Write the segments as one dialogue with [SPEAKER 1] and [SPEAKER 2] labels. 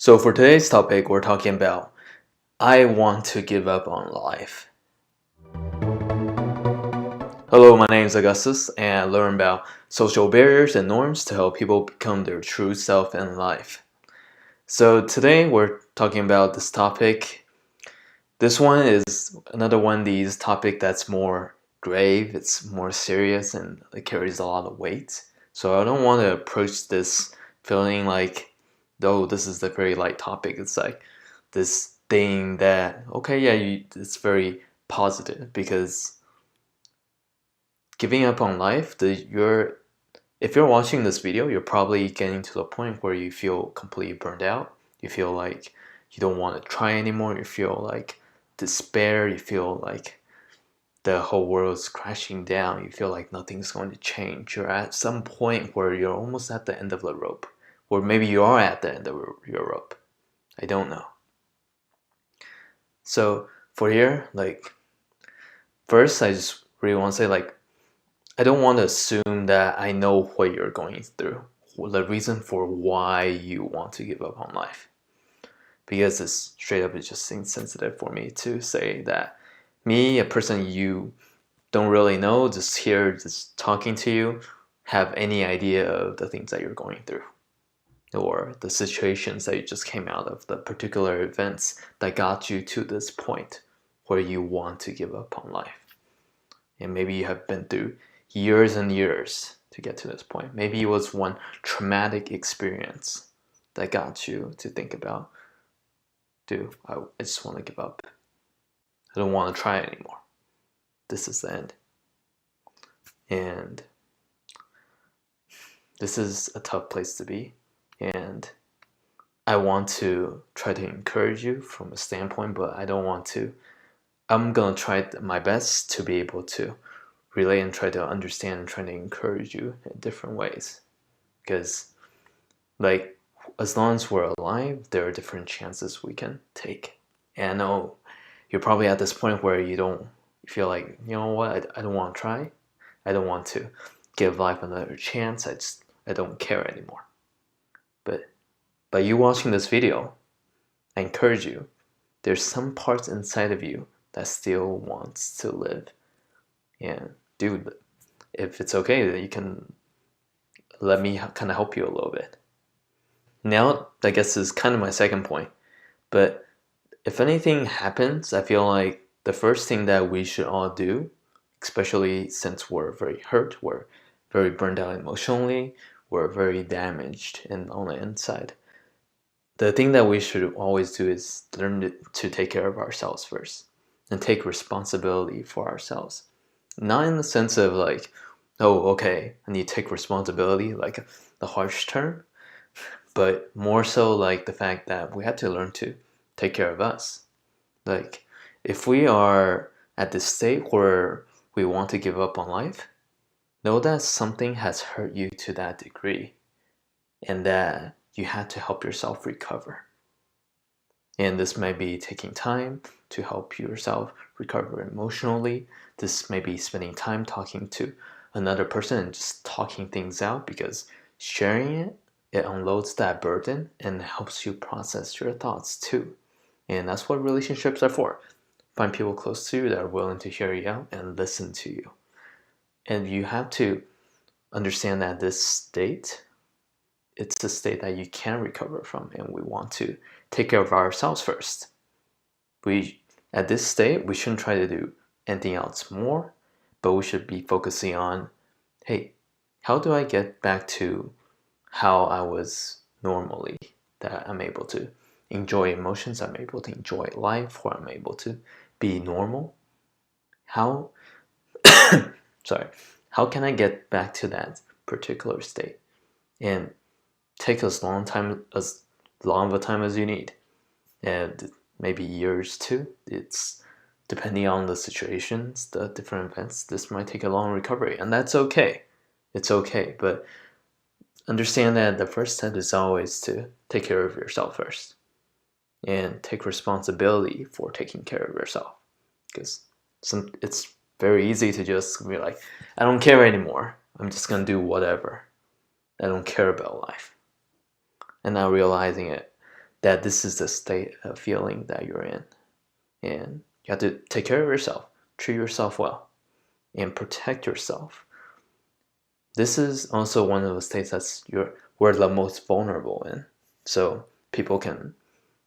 [SPEAKER 1] So for today's topic, we're talking about I want to give up on life. Hello, my name is Augustus, and I learn about social barriers and norms to help people become their true self in life. So today we're talking about this topic. This one is another one of these topics that's more grave, it's more serious, and it carries a lot of weight. So I don't want to approach this feeling like, oh, this is a very light topic. It's like this thing that, okay, yeah, it's very positive because giving up on life, if you're watching this video, you're probably getting to the point where you feel completely burned out. You feel like you don't want to try anymore. You feel like despair. You feel like the whole world's crashing down. You feel like nothing's going to change. You're at some point where you're almost at the end of the rope. Or maybe you are at the end of your rope. I don't know. So for here, first I just really want to say, I don't want to assume that I know what you're going through, the reason for why you want to give up on life. Because it's straight up, it's just insensitive for me to say that me, a person you don't really know, just here, just talking to you, have any idea of the things that you're going through or the situations that you just came out of, the particular events that got you to this point where you want to give up on life. And maybe you have been through years and years to get to this point. Maybe it was one traumatic experience that got you to think about, dude, I just want to give up. I don't want to try anymore. This is the end. And this is a tough place to be. And I want to try to encourage you from a standpoint, but I don't want to. I'm going to try my best to be able to relate and try to understand and try to encourage you in different ways. Because, as long as we're alive, there are different chances we can take. And I know you're probably at this point where you feel like, you know what, I don't want to try. I don't want to give life another chance. I don't care anymore. But by you watching this video, I encourage you, there's some parts inside of you that still wants to live. And dude, if it's okay, then you can let me kind of help you a little bit. Now, I guess is kind of my second point. But if anything happens, I feel like the first thing that we should all do, especially since we're very hurt, we're very burned out emotionally, we're very damaged on the inside. The thing that we should always do is learn to take care of ourselves first and take responsibility for ourselves. Not in the sense of like, oh, okay, I need to take responsibility, like the harsh term, but more so like the fact that we have to learn to take care of us. Like, if we are at this state where we want to give up on life, know that something has hurt you to that degree and that you had to help yourself recover. And this may be taking time to help yourself recover emotionally. This may be spending time talking to another person and just talking things out, because sharing it unloads that burden and helps you process your thoughts too. And that's what relationships are for. Find people close to you that are willing to hear you out and listen to you. And you have to understand that this state, it's a state that you can recover from, and we want to take care of ourselves first. At this state, we shouldn't try to do anything else more, but we should be focusing on, hey, how do I get back to how I was normally, that I'm able to enjoy emotions, I'm able to enjoy life, where I'm able to be normal? How can I get back to that particular state? And take as long of a time as you need, and maybe years too. It's depending on the situations, the different events. This might take a long recovery, and that's okay. It's okay, but understand that the first step is always to take care of yourself first, and take responsibility for taking care of yourself. Because it's very easy to just be like, I don't care anymore. I'm just gonna do whatever. I don't care about life. And now realizing that this is the state of feeling that you're in. And you have to take care of yourself, treat yourself well, and protect yourself. This is also one of the states we're the most vulnerable in. So people can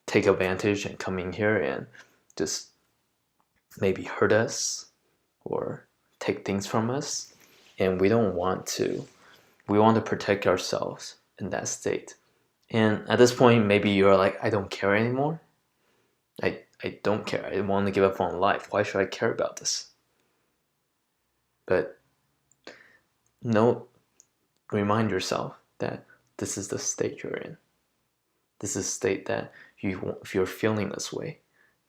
[SPEAKER 1] take advantage and come in here and just maybe hurt us or take things from us. And we don't want to. We want to protect ourselves in that state. And at this point, maybe you're like, I don't care anymore. I don't care. I want to give up on life. Why should I care about this? But no, remind yourself that this is the state you're in. This is a state that if you're feeling this way,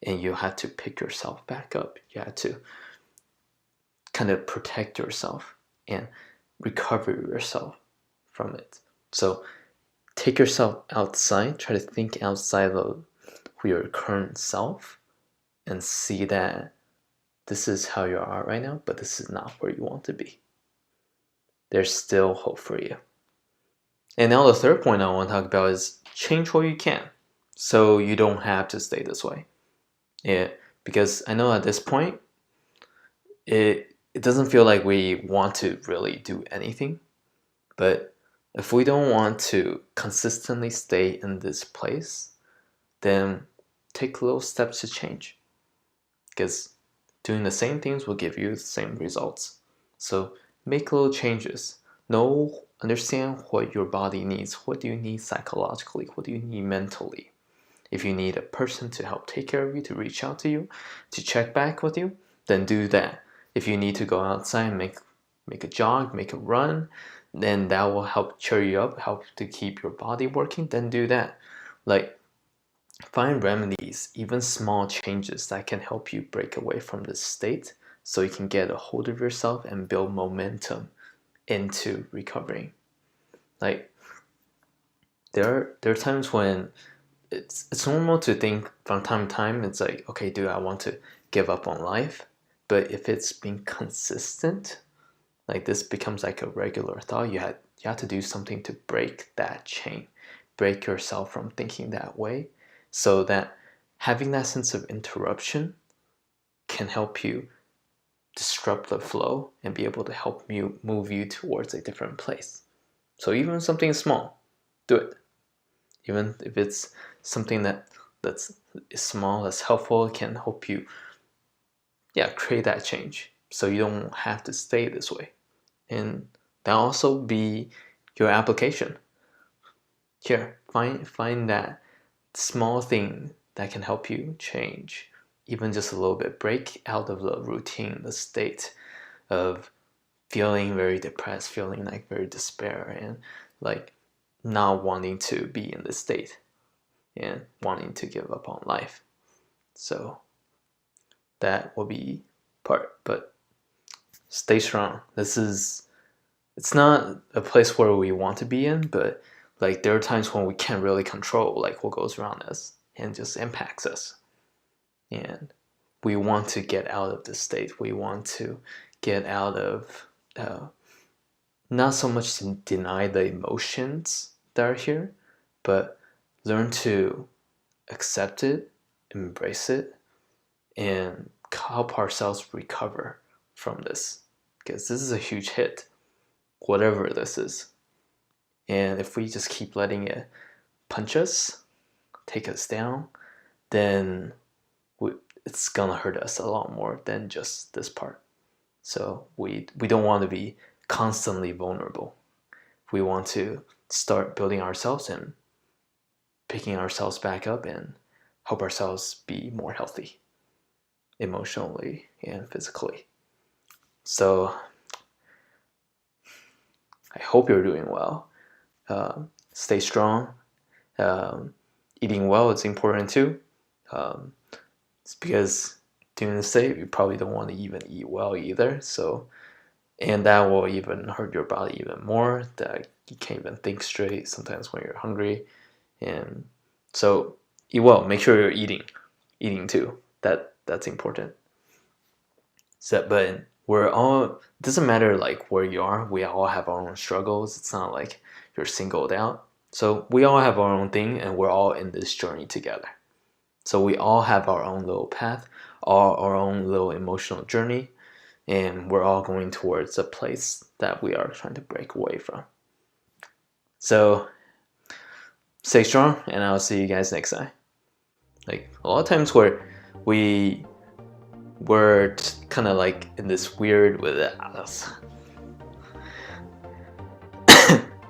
[SPEAKER 1] and you have to pick yourself back up. You have to kind of protect yourself and recover yourself from it. So take yourself outside, try to think outside of your current self and see that this is how you are right now, but this is not where you want to be. There's still hope for you. And now the third point I want to talk about is change what you can so you don't have to stay this way. Yeah, because I know at this point, it doesn't feel like we want to really do anything. But if we don't want to consistently stay in this place, then take little steps to change. Because doing the same things will give you the same results. So make little changes. Understand what your body needs. What do you need psychologically? What do you need mentally? If you need a person to help take care of you, to reach out to you, to check back with you, then do that. If you need to go outside and make a jog, make a run, then that will help cheer you up, help to keep your body working, then do that. Like, find remedies, even small changes that can help you break away from this state so you can get a hold of yourself and build momentum into recovering. Like, there are times when it's normal to think from time to time, it's like, okay, do I want to give up on life? But if it's been consistent, like this becomes like a regular thought, you have to do something to break that chain, break yourself from thinking that way, so that having that sense of interruption can help you disrupt the flow and be able to help you move you towards a different place. So even something small, do it. Even if it's something that's small, that's helpful, it can help you create that change so you don't have to stay this way. And that also be your application. Here, find that small thing that can help you change, even just a little bit. Break out of the routine, the state of feeling very depressed, feeling like very despair, and like not wanting to be in this state and wanting to give up on life. So that will be part, but stay strong. It's not a place where we want to be in, but like there are times when we can't really control like what goes around us and just impacts us. And we want to get out of this state. We want to get out of not so much to deny the emotions that are here, but learn to accept it, embrace it, and help ourselves recover from this. Because this is a huge hit, whatever this is. And if we just keep letting it punch us, take us down, then it's gonna hurt us a lot more than just this part. So we don't want to be constantly vulnerable. We want to start building ourselves and picking ourselves back up and help ourselves be more healthy emotionally and physically. So I hope you're doing well. Stay strong. Eating well is important too. It's because during the state you probably don't want to even eat well either. So, and that will even hurt your body even more. That you can't even think straight sometimes when you're hungry. And so eat well. Make sure you're eating too. That's important. So, but it doesn't matter like where you are. We all have our own struggles. It's not like you're singled out. So we all have our own thing, and we're all in this journey together. So we all have our own little path, our own little emotional journey, and we're all going towards a place that we are trying to break away from. So stay strong, and I'll see you guys next time. Like a lot of times where we're kind of like in this weird with